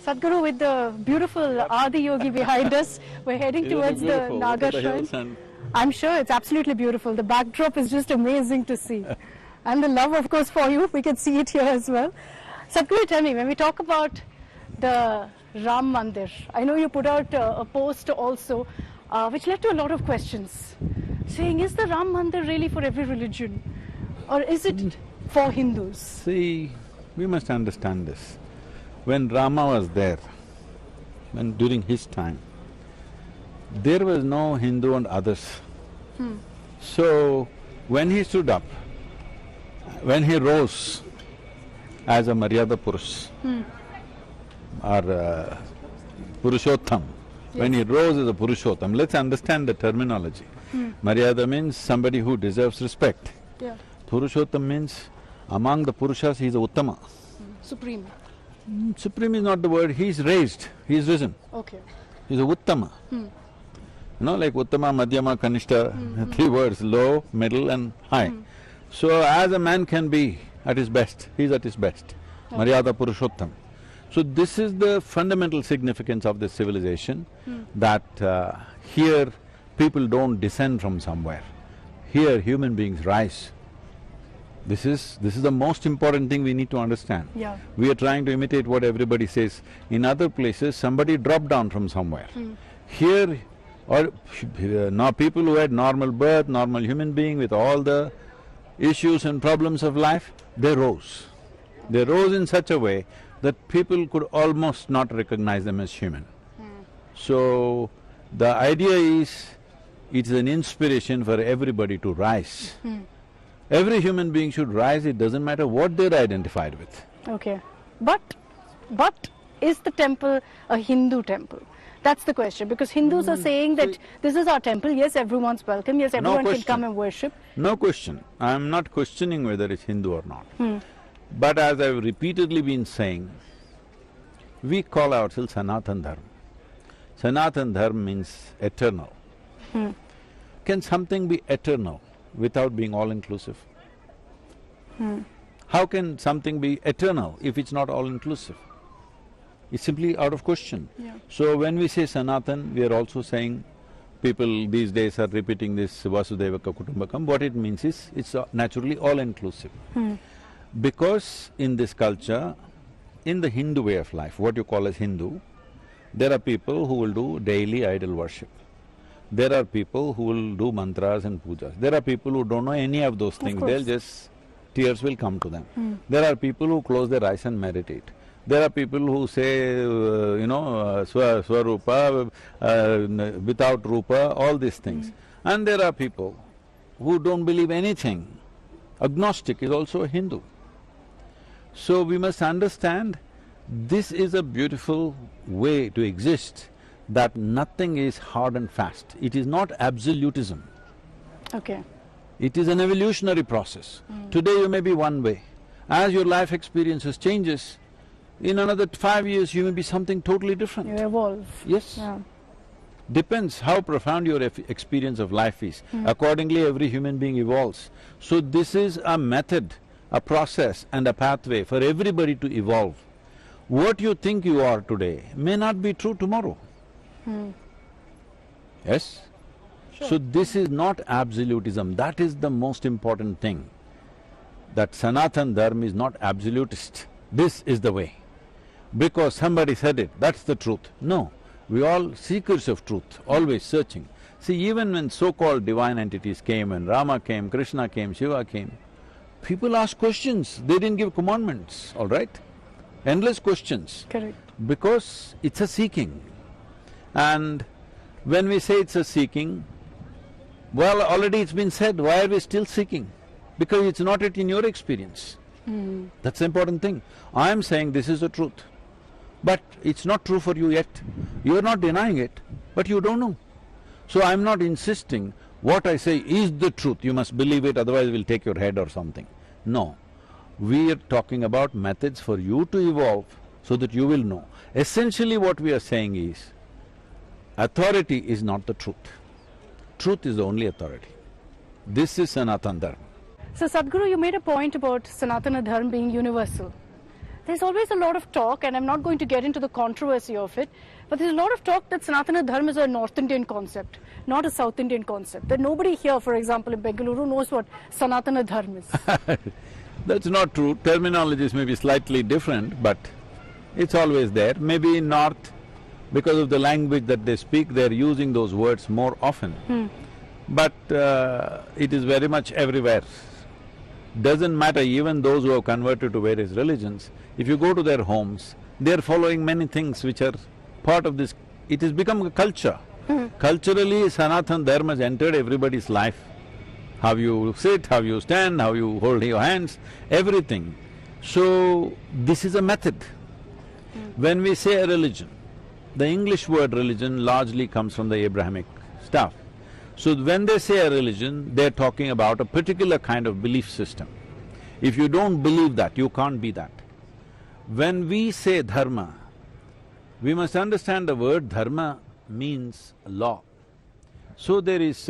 Sadhguru, with the beautiful Adi Yogi behind us, we're heading towards the Naga shrine. I'm sure it's absolutely beautiful. The backdrop is just amazing to see. And the love, of course, for you, we can see it here as well. Sadhguru, tell me, when we talk about the Ram Mandir, I know you put out a post also, which led to a lot of questions, saying, is the Ram Mandir really for every religion? Or is it for Hindus? See, we must understand this. When Rama was there, during his time, there was no Hindu and others. So, when he stood up, when he rose as a Maryada Purush or Purushottam, when he rose as a Purushottam, let's understand the terminology. Maryada means somebody who deserves respect. Purushottam means among the Purushas he is a Uttama. Supreme. Supreme is not the word, he is raised, he is risen. Okay. He is a Uttama. You know, like Uttama, Madhyama, Kanishta, three words, low, middle and high. So as a man can be at his best, he is at his best. Maryada Purushottam. So this is the fundamental significance of this civilization, that here people don't descend from somewhere. Here human beings rise. This is the most important thing we need to understand. We are trying to imitate what everybody says. In other places, somebody dropped down from somewhere. Here, now people who had normal birth, normal human being with all the issues and problems of life, they rose. They rose in such a way that people could almost not recognize them as human. So, the idea is, it's an inspiration for everybody to rise. Every human being should rise, it doesn't matter what they're identified with. Okay. But is the temple a Hindu temple? That's the question, because Hindus are saying that this is our temple, yes, everyone's welcome, yes, everyone can come and worship. No question. I'm not questioning whether it's Hindu or not. But as I've repeatedly been saying, we call ourselves Sanatan Dharma. Sanatan Dharma means eternal. Can something be eternal without being all-inclusive? How can something be eternal if it's not all-inclusive? It's simply out of question. So when we say Sanatan, we are also saying, people these days are repeating this Vasudevaka Kutumbakam, what it means is, it's naturally all-inclusive. Because in this culture, in the Hindu way of life, what you call as Hindu, there are people who will do daily idol worship. There are people who will do mantras and pujas. There are people who don't know any of those things, they'll just… tears will come to them. There are people who close their eyes and meditate. There are people who say, Swarupa, without Rupa, all these things. And there are people who don't believe anything. Agnostic is also a Hindu. So we must understand, this is a beautiful way to exist, that nothing is hard and fast. It is not absolutism. Okay. It is an evolutionary process. Today you may be one way. As your life experiences changes, in another 5 years you may be something totally different. You evolve. Yes. Depends how profound your experience of life is. Accordingly, every human being evolves. So this is a method, a process and a pathway for everybody to evolve. What you think you are today may not be true tomorrow. Yes? So this is not absolutism, that is the most important thing. That Sanatan Dharma is not absolutist, this is the way. Because somebody said it, that's the truth. No, we all seekers of truth, always searching. See, even when so-called divine entities came, when Rama came, Krishna came, Shiva came, people asked questions, they didn't give commandments, all right? Endless questions. Correct. Because it's a seeking. And when we say it's a seeking, well, already it's been said, why are we still seeking? Because it's not yet in your experience. That's the important thing. I am saying this is the truth, but it's not true for you yet. You are not denying it, but you don't know. So I'm not insisting what I say is the truth, you must believe it, otherwise we'll take your head or something. No. We are talking about methods for you to evolve so that you will know. Essentially what we are saying is, authority is not the truth. Truth is the only authority. This is Sanatan Dharma. So Sadhguru, you made a point about Sanatana Dharma being universal. there's always a lot of talk, and I'm not going to get into the controversy of it, but there's a lot of talk that Sanatana Dharma is a North Indian concept, not a South Indian concept. That nobody here, for example, in Bengaluru knows what Sanatana Dharma is. That's not true. Terminologies may be slightly different, but it's always there. Maybe in North, because of the language that they speak, they're using those words more often. But it is very much everywhere. Doesn't matter, even those who have converted to various religions, if you go to their homes, they're following many things which are part of this… It has become a culture. Culturally, Sanatana Dharma has entered everybody's life. How you sit, how you stand, how you hold your hands, everything. So, this is a method. When we say a religion, the English word religion largely comes from the Abrahamic stuff. So when they say a religion, they're talking about a particular kind of belief system. If you don't believe that, you can't be that. When we say dharma, we must understand the word dharma means law. So there is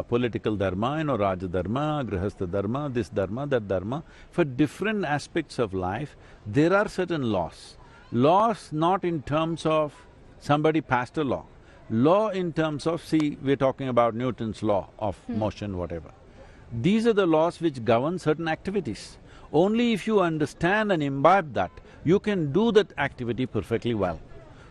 political dharma, Raja dharma, grihastha dharma, this dharma, that dharma. For different aspects of life, there are certain laws. Laws not in terms of somebody passed a law. Law in terms of, see, we're talking about Newton's law of motion, whatever. These are the laws which govern certain activities. Only if you understand and imbibe that, you can do that activity perfectly well.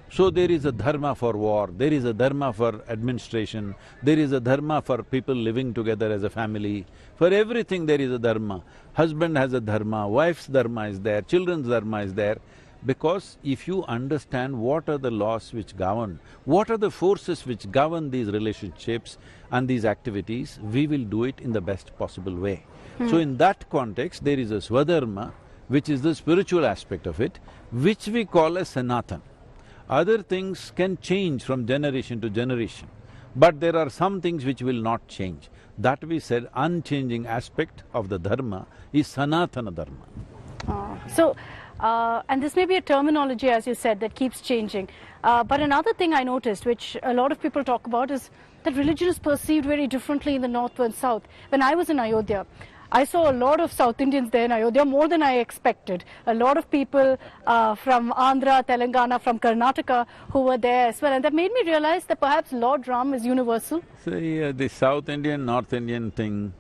So there is a dharma for war, there is a dharma for administration, there is a dharma for people living together as a family. For everything there is a dharma. Husband has a dharma, wife's dharma is there, children's dharma is there. Because if you understand what are the laws which govern, what are the forces which govern these relationships and these activities, we will do it in the best possible way. So in that context, there is a swadharma, which is the spiritual aspect of it, which we call as Sanatan. Other things can change from generation to generation, but there are some things which will not change. That we said unchanging aspect of the dharma is Sanatana Dharma. And this may be a terminology, as you said, that keeps changing. But another thing I noticed, which a lot of people talk about, is that religion is perceived very differently in the north and south. When I was in Ayodhya, I saw a lot of South Indians there in Ayodhya, more than I expected. A lot of people from Andhra, Telangana, from Karnataka who were there as well. And that made me realize that perhaps Lord Ram is universal. See, the South Indian, North Indian thing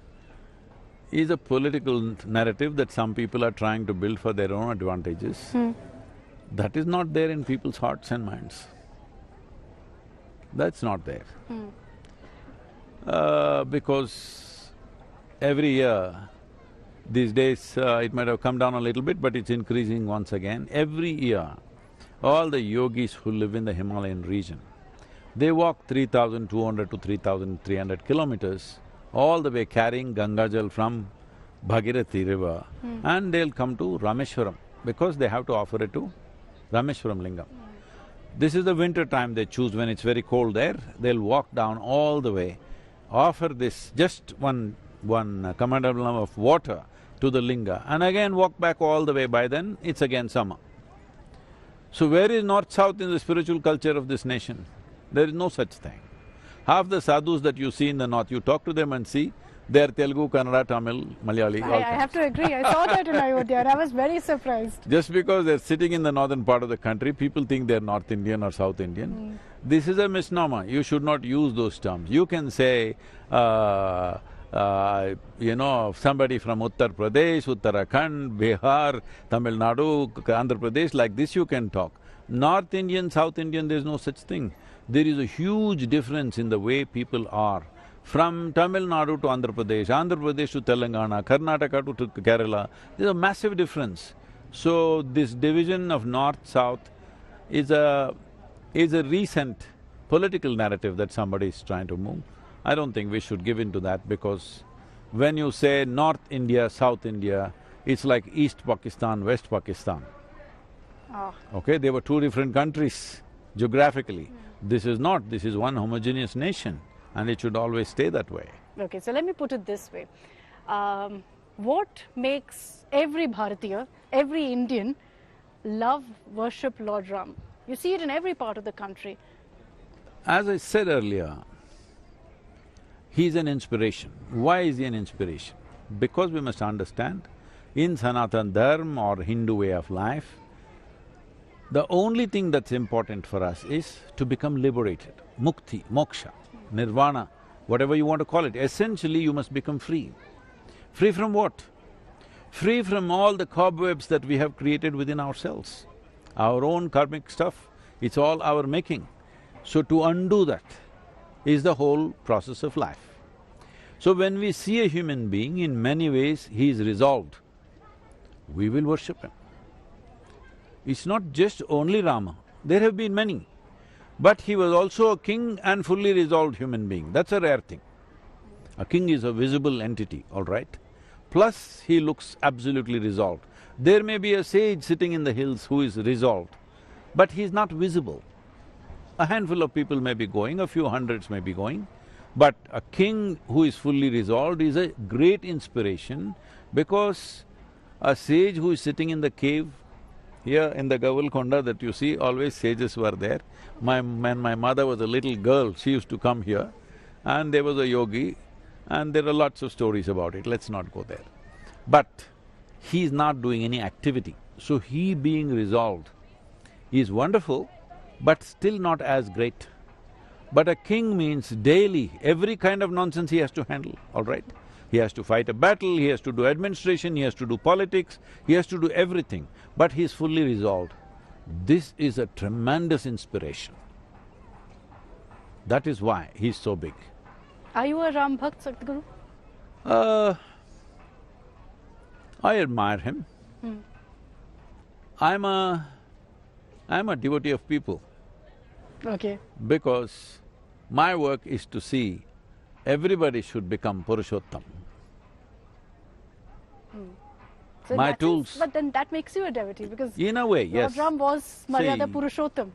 is a political narrative that some people are trying to build for their own advantages. That is not there in people's hearts and minds. That's not there. Because every year, these days it might have come down a little bit, but it's increasing once again. Every year, all the yogis who live in the Himalayan region, they walk 3,200 to 3,300 kilometers all the way carrying Gangajal from Bhagirathi river and they'll come to Rameshwaram because they have to offer it to Rameshwaram Lingam. This is the winter time they choose when it's very cold there, they'll walk down all the way, offer this just one kamandalam of water to the linga and again walk back all the way. By then, it's again summer. So where is north-south in the spiritual culture of this nation? There is no such thing. Half the sadhus that you see in the north, you talk to them and see, they are Telugu, Kannada, Tamil, Malayali, all I have to agree, I saw that in Ayodhya and I was very surprised. Just because they're sitting in the northern part of the country, people think they're North Indian or South Indian. This is a misnomer, you should not use those terms. You can say, somebody from Uttar Pradesh, Uttarakhand, Bihar, Tamil Nadu, Andhra Pradesh, like this you can talk. North Indian, South Indian, there's no such thing. There is a huge difference in the way people are. From Tamil Nadu to Andhra Pradesh to Telangana, Karnataka to Kerala, there's a massive difference. So this division of north-south is a recent political narrative that somebody is trying to move. I don't think we should give in to that because when you say North India, South India, it's like East Pakistan, West Pakistan. Okay, they were two different countries geographically. This is not, this is one homogeneous nation and it should always stay that way. Okay, so let me put it this way. What makes every Bharatiya, every Indian love, worship Lord Ram? You see it in every part of the country. As I said earlier, he's an inspiration. Why is he an inspiration? Because we must understand, in Sanatana Dharma or Hindu way of life, The only thing that's important for us is to become liberated. Mukti, moksha, nirvana, whatever you want to call it. Essentially, you must become free. Free from what? Free from all the cobwebs that we have created within ourselves. Our own karmic stuff, it's all our making. So to undo that is the whole process of life. So when we see a human being, in many ways he is resolved, we will worship him. It's not just only Rama, there have been many. But he was also a king and fully resolved human being, that's a rare thing. A king is a visible entity, all right? Plus, he looks absolutely resolved. There may be a sage sitting in the hills who is resolved, but he's not visible. A handful of people may be going, a few hundreds may be going, but a king who is fully resolved is a great inspiration because a sage who is sitting in the cave, here in the Gavalkonda that you see, always sages were there. When my mother was a little girl, she used to come here and there was a yogi and there are lots of stories about it, let's not go there. But he's not doing any activity, so he being resolved is wonderful, but still not as great. But a king means daily, every kind of nonsense he has to handle, all right? He has to fight a battle, he has to do administration, he has to do politics, he has to do everything, but he's fully resolved. This is a tremendous inspiration. That is why he's so big. Are you a Ram Bhakt, Sadhguru? I admire him. I'm a devotee of people. Okay. Because my work is to see everybody should become Purushottam. So My tools… but then that makes you a devotee because… In a way, yes. Lord Ram was Maryada See, Purushottam.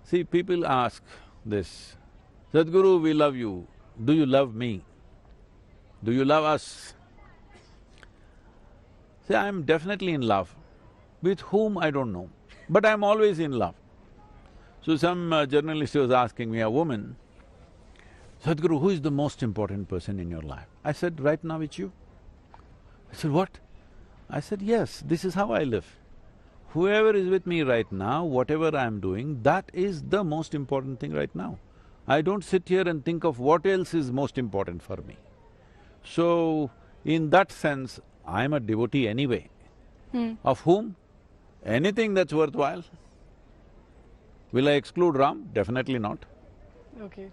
See, people ask this, Sadhguru, we love you, do you love me? Do you love us? See, I'm definitely in love. With whom, I don't know, but I'm always in love. So some journalist was asking me, a woman, Sadhguru, who is the most important person in your life? I said, right now it's you. I said, what? I said, yes, this is how I live. Whoever is with me right now, whatever I'm doing, that is the most important thing right now. I don't sit here and think of what else is most important for me. So, in that sense, I'm a devotee anyway. Of whom? Anything that's worthwhile. Will I exclude Ram? Definitely not. Okay.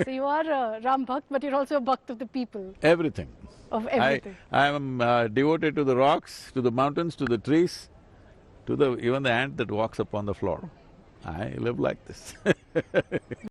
So you are a Ram Bhakt, but you're also a Bhakt of the people. Everything. Of everything. I am devoted to the rocks, to the mountains, to the trees, to even the ant that walks upon the floor. I live like this